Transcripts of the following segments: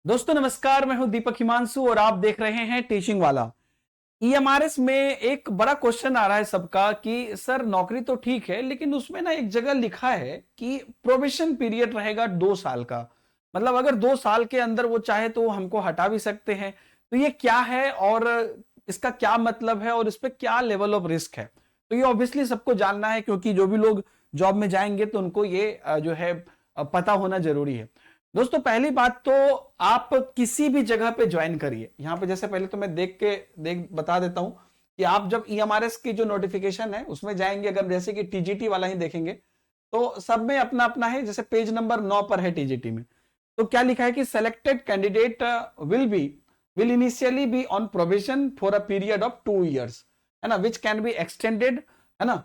दोस्तों नमस्कार, मैं हूं दीपक हिमांशु और आप देख रहे हैं टीचिंग वाला। ईएमआरएस में एक बड़ा क्वेश्चन आ रहा है सबका कि सर नौकरी तो ठीक है लेकिन उसमें ना एक जगह लिखा है कि प्रोबेशन पीरियड रहेगा 2 साल का। मतलब अगर 2 साल के अंदर वो चाहे तो वो हमको हटा भी सकते हैं। तो ये क्या है और इसका क्या मतलब है और इस पे क्या लेवल ऑफ रिस्क है, तो ये ऑब्वियसली सबको जानना है क्योंकि जो भी लोग जॉब में जाएंगे तो उनको ये जो है पता होना जरूरी है। दोस्तों पहली बात तो आप किसी भी जगह पे ज्वाइन करिए। यहां पे जैसे पहले तो मैं देख बता देता हूं कि आप जब ईएमआरएस की जो नोटिफिकेशन है उसमें जाएंगे, अगर जैसे कि टीजीटी वाला ही देखेंगे तो सब में अपना अपना है। जैसे पेज नंबर 9 पर है टीजीटी में, तो क्या लिखा है कि selected candidate will initially be on provision for a period of 2 years, है ना, विच कैन बी एक्सटेंडेड, है ना,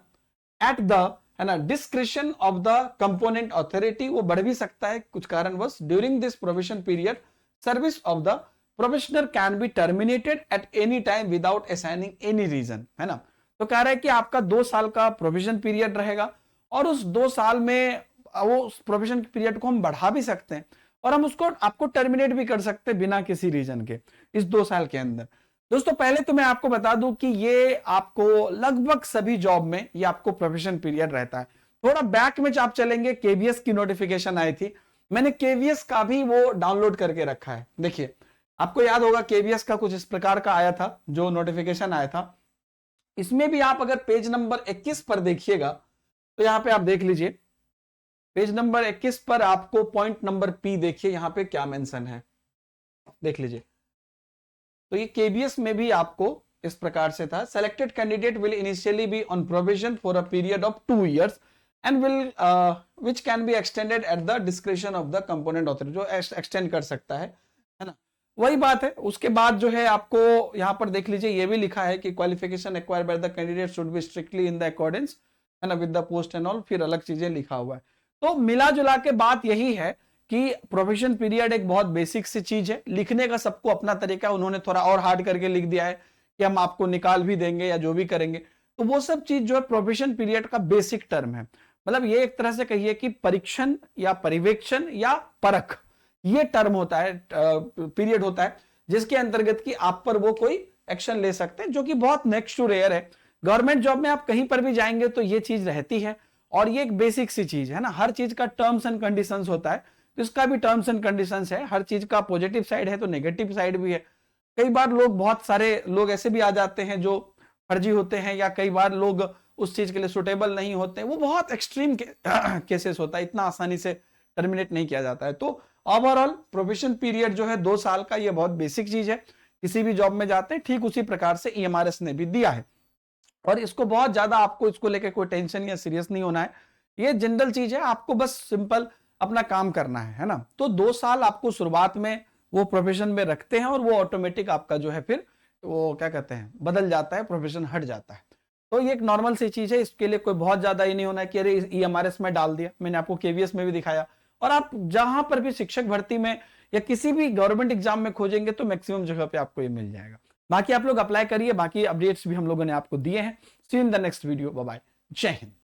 एट द, है ना, discretion of the competent authority. वो बढ़ भी सकता है कुछ कारणवश। During this probation period service of the probationer can be terminated at any time without assigning any reason, है ना। तो कह रहा है कि आपका 2 साल का प्रोविजन पीरियड रहेगा और उस 2 साल में वो उस प्रोविजन पीरियड को हम बढ़ा भी सकते हैं और हम उसको आपको टर्मिनेट भी कर सकते हैं बिना किसी रीजन के इस 2 साल के अंदर। दोस्तों पहले तो मैं आपको बता दूं कि ये आपको लगभग सभी जॉब में ये आपको प्रोफेशन पीरियड रहता है। थोड़ा बैक में आप चलेंगे, केवीएस की नोटिफिकेशन आई थी, मैंने केवीएस का भी वो डाउनलोड करके रखा है। देखिए आपको याद होगा केवीएस का कुछ इस प्रकार का आया था जो नोटिफिकेशन आया था। इसमें भी आप अगर पेज नंबर 21 पर देखिएगा तो यहां पे आप देख लीजिए, पेज नंबर 21 पर आपको पॉइंट नंबर पी देखिए यहां पे क्या मेंशन है, देख लीजिए। तो ये केबीएस में भी आपको इस प्रकार से था, selected candidate will initially be on provision for a period of 2 years and will which can be extended at the description of the component authority, जो एक्सटेंड कर सकता है ना। वही बात है। उसके बाद जो है आपको यहां पर देख लीजिए, ये भी लिखा है कि qualification acquire by the candidate should be strictly in the accordance, है ना, with the post and all, फिर अलग चीजें लिखा हुआ है। तो मिला जुला के बात यही है कि प्रोफेशन पीरियड एक बहुत बेसिक सी चीज है। लिखने का सबको अपना तरीका है, उन्होंने थोड़ा और हार्ड करके लिख दिया है कि हम आपको निकाल भी देंगे या जो भी करेंगे। तो वो सब चीज जो है प्रोफेशन पीरियड का बेसिक टर्म है। मतलब ये एक तरह से कहिए कि परीक्षण या परिवेक्षण या परख, ये टर्म होता है, पीरियड होता है जिसके अंतर्गत कि आप पर वो कोई एक्शन ले सकते हैं, जो कि बहुत नेक्स्ट टू रेयर है। गवर्नमेंट जॉब में आप कहीं पर भी जाएंगे तो ये चीज रहती है और ये एक बेसिक सी चीज है ना। हर चीज का टर्म्स एंड कंडीशंस होता है, तो इसका भी टर्म्स एंड कंडीशंस है। हर चीज का पॉजिटिव साइड है तो नेगेटिव साइड भी है। कई बार लोग, बहुत सारे लोग ऐसे भी आ जाते हैं जो फर्जी होते हैं, या कई बार लोग उस चीज के लिए सुटेबल नहीं होते हैं। वो बहुत एक्सट्रीम केसेस होता है, इतना आसानी से टर्मिनेट नहीं किया जाता है। तो ओवरऑल प्रोफेशन पीरियड जो है 2 साल का, ये बहुत बेसिक चीज है। किसी भी जॉब में जाते हैं ठीक उसी प्रकार से ईएमआरएस ने भी दिया है और इसको बहुत ज्यादा आपको इसको लेकर कोई टेंशन या सीरियस नहीं होना है। ये जनरल चीज है, आपको बस सिंपल अपना काम करना है ना। तो 2 साल आपको शुरुआत में वो प्रोफेशन में रखते हैं और वो ऑटोमेटिक आपका जो है फिर वो क्या कहते हैं बदल जाता है, प्रोफेशन हट जाता है। तो ये एक नॉर्मल सी चीज है, इसके लिए कोई बहुत ज्यादा ही नहीं होना है कि अरे ईएमआरएस में डाल दिया। मैंने आपको केवीएस में भी दिखाया और आप जहां पर भी शिक्षक भर्ती में या किसी भी गवर्नमेंट एग्जाम में खोजेंगे तो मैक्सिमम जगह पे आपको ये मिल जाएगा। बाकी आप लोग अप्लाई करिए, बाकी अपडेट्स भी हम लोगों ने आपको दिए हैं। See you in the next video, bye bye, जय हिंद।